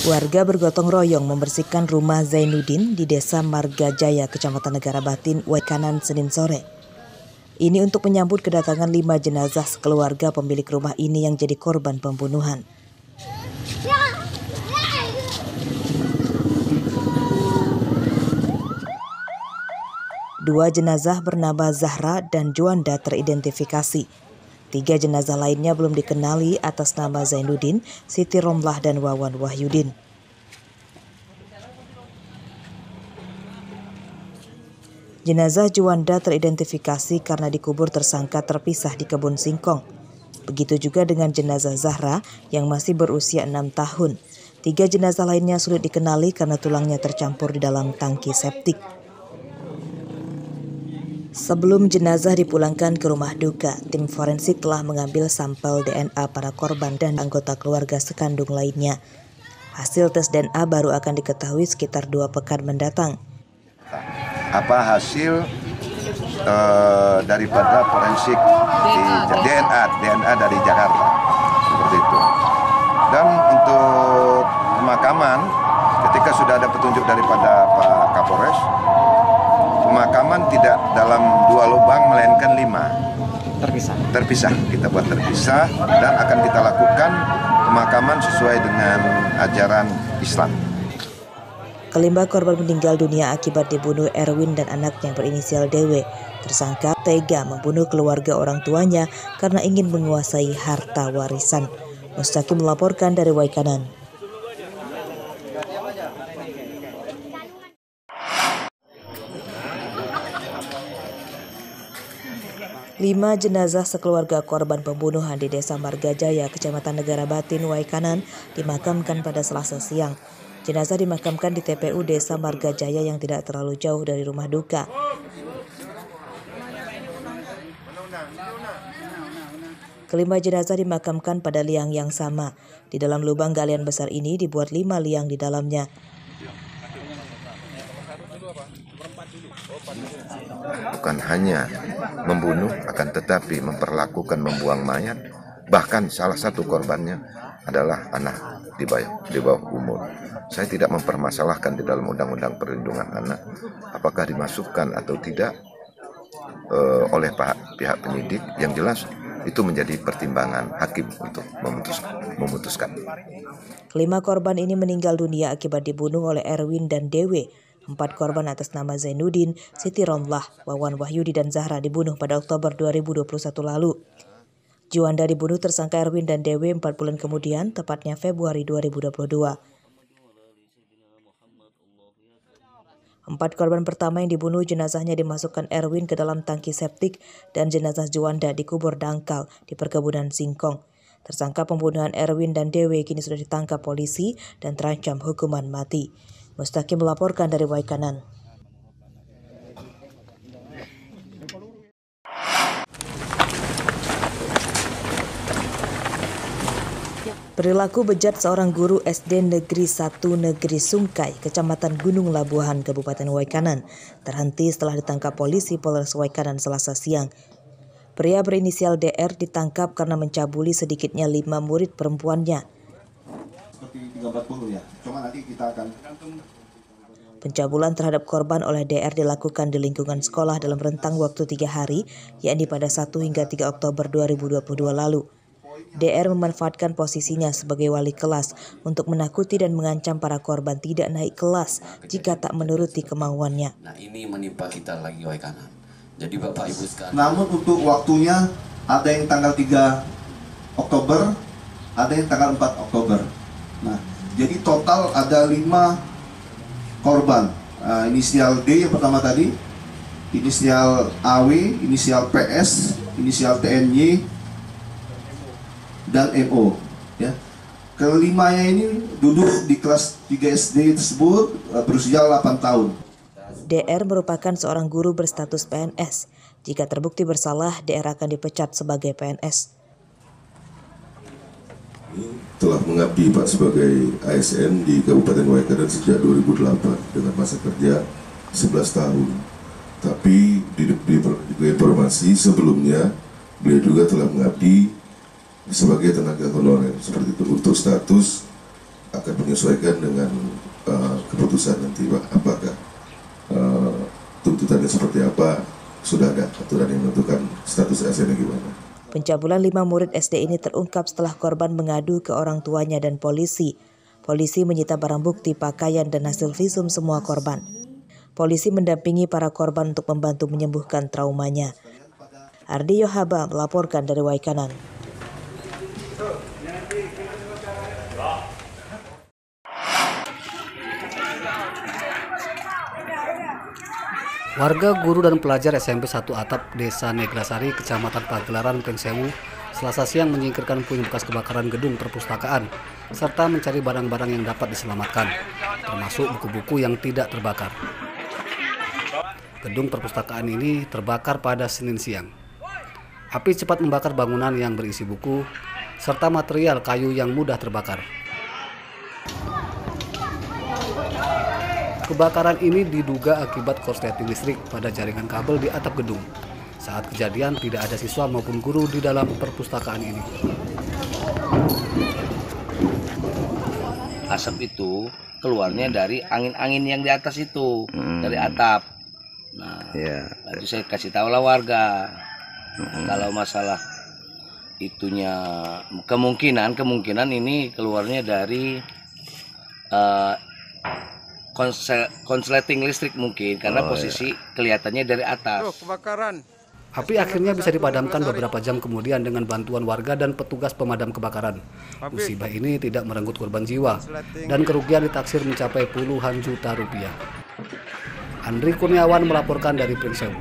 Warga bergotong royong membersihkan rumah Zainuddin di Desa Margajaya, Kecamatan Negara Batin, Waikanan, Senin sore. Ini untuk menyambut kedatangan 5 jenazah sekeluarga pemilik rumah ini yang jadi korban pembunuhan. Dua jenazah bernama Zahra dan Juanda teridentifikasi. 3 jenazah lainnya belum dikenali atas nama Zainuddin, Siti Romlah, dan Wawan Wahyudin. Jenazah Juanda teridentifikasi karena dikubur tersangka terpisah di kebun singkong. Begitu juga dengan jenazah Zahra yang masih berusia 6 tahun. 3 jenazah lainnya sulit dikenali karena tulangnya tercampur di dalam tangki septik. Sebelum jenazah dipulangkan ke rumah duka, tim forensik telah mengambil sampel DNA para korban dan anggota keluarga sekandung lainnya. Hasil tes DNA baru akan diketahui sekitar 2 pekan mendatang. Apa hasil daripada forensik di DNA dari Jakarta, seperti itu. Dan untuk pemakaman, ketika sudah ada petunjuk daripada Pak Kapolres, pemakaman tidak dalam 2 lubang melainkan 5. Terpisah, kita buat terpisah dan akan kita lakukan pemakaman sesuai dengan ajaran Islam. Kelima korban meninggal dunia akibat dibunuh Erwin dan anaknya berinisial DW. Tersangka tega membunuh keluarga orang tuanya karena ingin menguasai harta warisan. Mustaqim melaporkan dari Waikanan. Lima jenazah sekeluarga korban pembunuhan di Desa Margajaya, Kecamatan Negara Batin, Waikanan dimakamkan pada Selasa siang. Jenazah dimakamkan di TPU Desa Margajaya yang tidak terlalu jauh dari rumah duka. Kelima jenazah dimakamkan pada liang yang sama. Di dalam lubang galian besar ini dibuat 5 liang di dalamnya. Bukan hanya membunuh, akan tetapi membuang mayat. Bahkan salah satu korbannya adalah anak di bawah umur. Saya tidak mempermasalahkan di dalam Undang-Undang Perlindungan Anak apakah dimasukkan atau tidak oleh pihak penyidik. Yang jelas itu menjadi pertimbangan hakim untuk memutuskan. Kelima korban ini meninggal dunia akibat dibunuh oleh Erwin dan DW. 4 korban atas nama Zainuddin, Siti Romlah, Wawan Wahyudi, dan Zahra dibunuh pada Oktober 2021 lalu. Juanda dibunuh tersangka Erwin dan DW 4 bulan kemudian, tepatnya Februari 2022. 4 korban pertama yang dibunuh jenazahnya dimasukkan Erwin ke dalam tangki septik dan jenazah Juanda dikubur dangkal di perkebunan singkong. Tersangka pembunuhan Erwin dan DW kini sudah ditangkap polisi dan terancam hukuman mati. Mustaqim melaporkan dari Waikanan. Perilaku bejat seorang guru SD Negeri 1 Negeri Sungkai, Kecamatan Gunung Labuhan, Kabupaten Waikanan, terhenti setelah ditangkap polisi Polres Waikanan Selasa siang. Pria berinisial DR ditangkap karena mencabuli sedikitnya 5 murid perempuannya. Seperti 340 ya, cuma nanti kita akan... Pencabulan terhadap korban oleh DR dilakukan di lingkungan sekolah dalam rentang waktu 3 hari, yakni pada 1 hingga 3 Oktober 2022 lalu. DR memanfaatkan posisinya sebagai wali kelas untuk menakuti dan mengancam para korban tidak naik kelas jika tak menuruti kemauannya. Nah, ini menimpa kita lagi Waikanan. Jadi Bapak Ibu sekalian. Namun untuk waktunya ada yang tanggal 3 Oktober, ada yang tanggal 4 Oktober. Nah, jadi total ada 5 korban. Inisial D yang pertama tadi, inisial AW, inisial PS, inisial TNY, dan MO. Ya. Kelimanya ini duduk di kelas 3 SD tersebut berusia 8 tahun. DR merupakan seorang guru berstatus PNS. Jika terbukti bersalah, DR akan dipecat sebagai PNS. Telah mengabdi Pak sebagai ASN di Kabupaten Waikanan sejak 2008 dengan masa kerja 11 tahun. Tapi di informasi sebelumnya beliau juga telah mengabdi sebagai tenaga honorer seperti itu. Untuk status akan menyesuaikan dengan keputusan nanti, Pak. Apakah tuntutannya seperti apa? Sudah ada aturan yang menentukan status ASN gimana. Pencabulan 5 murid SD ini terungkap setelah korban mengadu ke orang tuanya dan polisi. Polisi menyita barang bukti, pakaian, dan hasil visum semua korban. Polisi mendampingi para korban untuk membantu menyembuhkan traumanya. Ardi Yohaba melaporkan dari Waikanan. Warga, guru, dan pelajar SMP 1 Atap, Desa Neglasari, Kecamatan Pagelaran, Pringsewu, Selasa siang menyingkirkan puing bekas kebakaran gedung perpustakaan, serta mencari barang-barang yang dapat diselamatkan, termasuk buku-buku yang tidak terbakar. Gedung perpustakaan ini terbakar pada Senin siang. Api cepat membakar bangunan yang berisi buku, serta material kayu yang mudah terbakar. Kebakaran ini diduga akibat korsleting listrik pada jaringan kabel di atap gedung. Saat kejadian tidak ada siswa maupun guru di dalam perpustakaan ini. Asap itu keluarnya dari angin-angin yang di atas itu, dari atap. Nah, itu saya kasih tahu lah warga. Kalau masalah itunya kemungkinan ini keluarnya dari konsleting listrik mungkin karena posisi kelihatannya dari atas. Api akhirnya bisa dipadamkan beberapa jam kemudian dengan bantuan warga dan petugas pemadam kebakaran. Musibah ini tidak merenggut korban jiwa dan kerugian ditaksir mencapai puluhan juta rupiah. Andri Kurniawan melaporkan dari Pringsewu.